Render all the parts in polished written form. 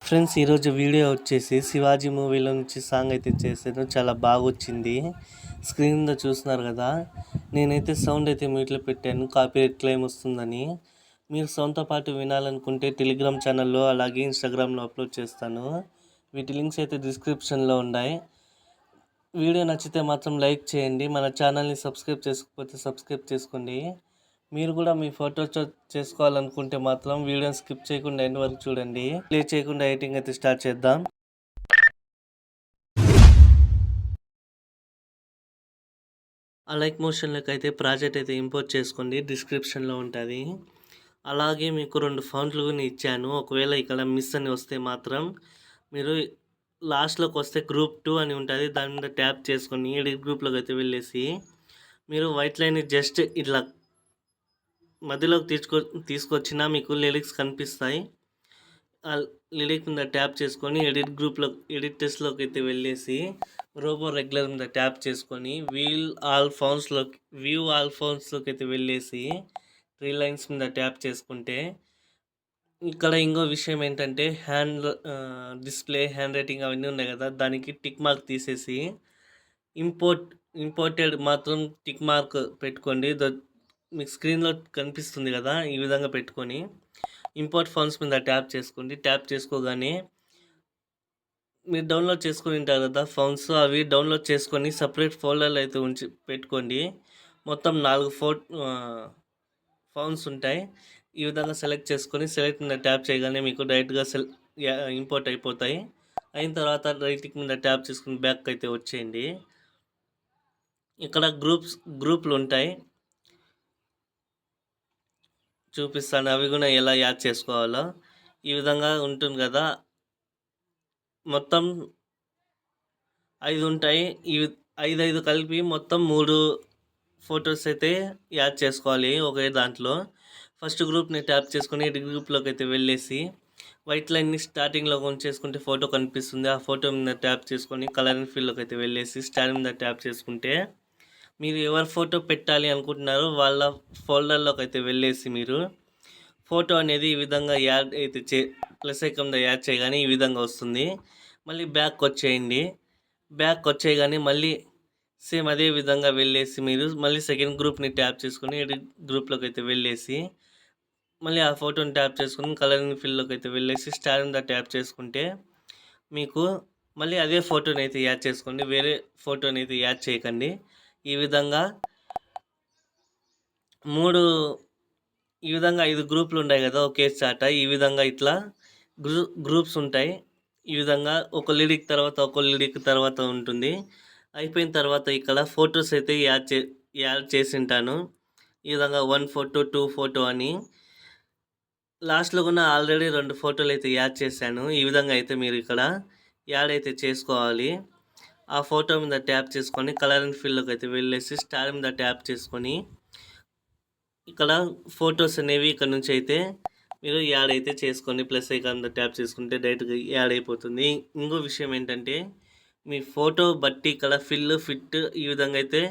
Friends, ఈరోజు video వచ్చేసి శివాజీ మూవీలో నుంచి సాంగ్ అయితే చేశాను. చాలా బాగా వచ్చింది. స్క్రీన్ మీద చూస్తున్నారు కదా. నేనైతే సౌండ్ అయితే మ్యూట్లో పెట్టాను, కాపీరైట్ క్లెయిమ్ వస్తుందని. మీరు సౌండ్తో పాటు వినాలనుకుంటే టెలిగ్రామ్ ఛానల్లో అలాగే ఇన్స్టాగ్రామ్లో అప్లోడ్ చేస్తాను. వీటి లింక్స్ అయితే డిస్క్రిప్షన్లో ఉన్నాయి. వీడియో నచ్చితే మాత్రం లైక్ చేయండి. మన ఛానల్ని సబ్స్క్రైబ్ చేసుకోకపోతే సబ్స్క్రైబ్ చేసుకోండి. మీరు కూడా మీ ఫోటో చేసుకోవాలనుకుంటే మాత్రం వీడియోని స్కిప్ చేయకుండా ఎండ్ వరకు చూడండి. ప్లే చేయకుండా ఎడిటింగ్ అయితే స్టార్ట్ చేద్దాం. ఆ లైక్ మోషన్లోకి అయితే ప్రాజెక్ట్ అయితే ఇంపోర్ట్ చేసుకోండి, డిస్క్రిప్షన్లో ఉంటుంది. అలాగే మీకు 2 ఫాంట్లు కూడా ఇచ్చాను. ఒకవేళ ఇక్కడ మిస్ అని వస్తే మాత్రం మీరు లాస్ట్లోకి వస్తే గ్రూప్ 2 అని ఉంటుంది, దాని మీద ట్యాప్ చేసుకొని ఎడిట్ గ్రూప్లోకి అయితే వెళ్ళేసి మీరు వైట్ లైన్ జస్ట్ ఇట్లా మధ్యలోకి తీసుకొచ్చినా మీకు లిరిక్స్ కనిపిస్తాయి. ఆ లిరిక్ మీద ట్యాప్ చేసుకొని ఎడిట్ టెస్ట్లోకి అయితే వెళ్ళేసి రోబో రెగ్యులర్ మీద ట్యాప్ చేసుకొని వ్యూ ఆల్ ఫోన్స్లోకి అయితే వెళ్ళేసి 3 లైన్స్ మీద ట్యాప్ చేసుకుంటే ఇక్కడ ఇంకో విషయం ఏంటంటే డిస్ప్లే హ్యాండ్ రైటింగ్ అవన్నీ ఉన్నాయి కదా, దానికి టిక్ మార్క్ తీసేసి ఇంపోర్టెడ్ మాత్రం టిక్ మార్క్ పెట్టుకోండి. మీకు స్క్రీన్లో కనిపిస్తుంది కదా, ఈ విధంగా పెట్టుకొని ఇంపోర్ట్ ఫాంట్స్ మీద ట్యాప్ చేసుకోండి. ట్యాప్ చేసుకోగానే మీరు డౌన్లోడ్ చేసుకుని ఉంటారు కదా ఫాంట్స్, అవి డౌన్లోడ్ చేసుకొని సపరేట్ ఫోల్డర్లో అయితే పెట్టుకోండి. మొత్తం 4 ఫాంట్స్ ఉంటాయి. ఈ విధంగా సెలెక్ట్ చేసుకొని సెలెక్ట్ మీద ట్యాప్ చేయగానే మీకు డైరెక్ట్గా ఇంపోర్ట్ అయిపోతాయి. అయిన తర్వాత రైట్ మీద ట్యాప్ చేసుకుని బ్యాక్ అయితే వచ్చేయండి. ఇక్కడ గ్రూప్లు ఉంటాయి, చూపిస్తాను. అవి కూడా ఎలా యాడ్ చేసుకోవాలో ఈ విధంగా ఉంటుంది కదా. మొత్తం 5 ఉంటాయి. ఇవి 5 కలిపి మొత్తం 3 ఫొటోస్ అయితే యాడ్ చేసుకోవాలి ఒకే దాంట్లో. ఫస్ట్ గ్రూప్ని ట్యాప్ చేసుకొని ఎడిట్ గ్రూప్లోకి అయితే వెళ్ళేసి వైట్ లైన్ని స్టార్టింగ్లో చేసుకుంటే ఫోటో కనిపిస్తుంది. ఆ ఫోటో మీద ట్యాప్ చేసుకొని కలర్ అండ్ ఫీల్డ్లోకి అయితే వెళ్ళేసి స్టాండ్ మీద ట్యాప్ చేసుకుంటే మీరు ఎవరి ఫోటో పెట్టాలి అనుకుంటున్నారో వాళ్ళ ఫోల్డర్లోకి అయితే వెళ్ళేసి మీరు ఫోటో అనేది ఈ విధంగా యాడ్ అయితే ప్లస్ ఐకాన్ మీద యాడ్ చేయగానే ఈ విధంగా వస్తుంది. మళ్ళీ బ్యాక్ వచ్చేయగానే మళ్ళీ సేమ్ అదే విధంగా వెళ్ళేసి మీరు మళ్ళీ సెకండ్ గ్రూప్ని ట్యాప్ చేసుకొని ఎడిట్ గ్రూప్లోకి అయితే వెళ్ళేసి మళ్ళీ ఆ ఫోటోని ట్యాప్ చేసుకుని కలరింగ్ ఫీల్డ్లోకి అయితే వెళ్ళేసి స్టార్ మీద ట్యాప్ చేసుకుంటే మీకు మళ్ళీ అదే ఫోటోని అయితే యాడ్ చేసుకోండి, వేరే ఫోటోని అయితే యాడ్ చేయకండి. ఈ విధంగా 5 గ్రూపులు ఉన్నాయి కదా ఒకే చాట. ఈ విధంగా ఇట్లా గ్రూప్స్ ఉంటాయి. ఈ విధంగా ఒక లిరిక్ తర్వాత ఉంటుంది. అయిపోయిన తర్వాత ఇక్కడ ఫొటోస్ అయితే యాడ్ చేసి ఉంటాను. ఈ విధంగా 1 ఫోటో 2 ఫోటో అని లాస్ట్లో కూడా ఆల్రెడీ 2 ఫోటోలు అయితే యాడ్ చేశాను. ఈ విధంగా అయితే మీరు ఇక్కడ యాడ్ అయితే చేసుకోవాలి. ఆ ఫోటో మీద ట్యాప్ చేసుకొని కలర్ అండ్ ఫీల్డ్లోకి అయితే వెళ్ళేసి స్టార్ మీద ట్యాప్ చేసుకొని ఇక్కడ ఫొటోస్ అనేవి ఇక్కడ నుంచి అయితే మీరు యాడ్ అయితే చేసుకోండి. ప్లస్ ఐకాన్ మీద ట్యాప్ చేసుకుంటే డైరెక్ట్గా యాడ్ అయిపోతుంది. ఇంకో విషయం ఏంటంటే మీ ఫోటో బట్టి ఇక్కడ ఫిట్ ఈ విధంగా అయితే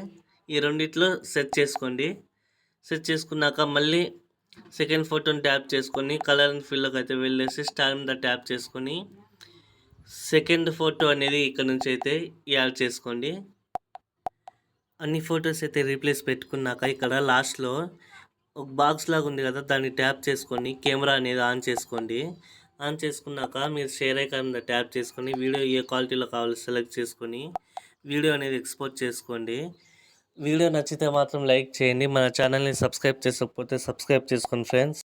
ఈ రెండిట్లో సెట్ చేసుకోండి. సెట్ చేసుకున్నాక మళ్ళీ సెకండ్ ఫోటోని ట్యాప్ చేసుకొని కలర్ అండ్ ఫీల్డ్లోకి అయితే వెళ్ళేసి స్టార్ మీద ట్యాప్ చేసుకొని సెకండ్ ఫోటో అనేది ఇక్కడ నుంచి అయితే యాడ్ చేసుకోండి. అన్ని ఫొటోస్ అయితే రీప్లేస్ పెట్టుకున్నాక ఇక్కడ లాస్ట్లో ఒక బాక్స్ లాగా ఉంది కదా, దాన్ని ట్యాప్ చేసుకొని కెమెరా అనేది ఆన్ చేసుకోండి. ఆన్ చేసుకున్నాక మీరు షేర్ ఐకాన్ మీద ట్యాప్ చేసుకొని వీడియో ఏ క్వాలిటీలో కావాలో సెలెక్ట్ చేసుకొని వీడియో అనేది ఎక్స్పోర్ట్ చేసుకోండి. వీడియో నచ్చితే మాత్రం లైక్ చేయండి. మన ఛానల్ని సబ్స్క్రైబ్ చేసుకోకపోతే సబ్స్క్రైబ్ చేసుకోండి ఫ్రెండ్స్.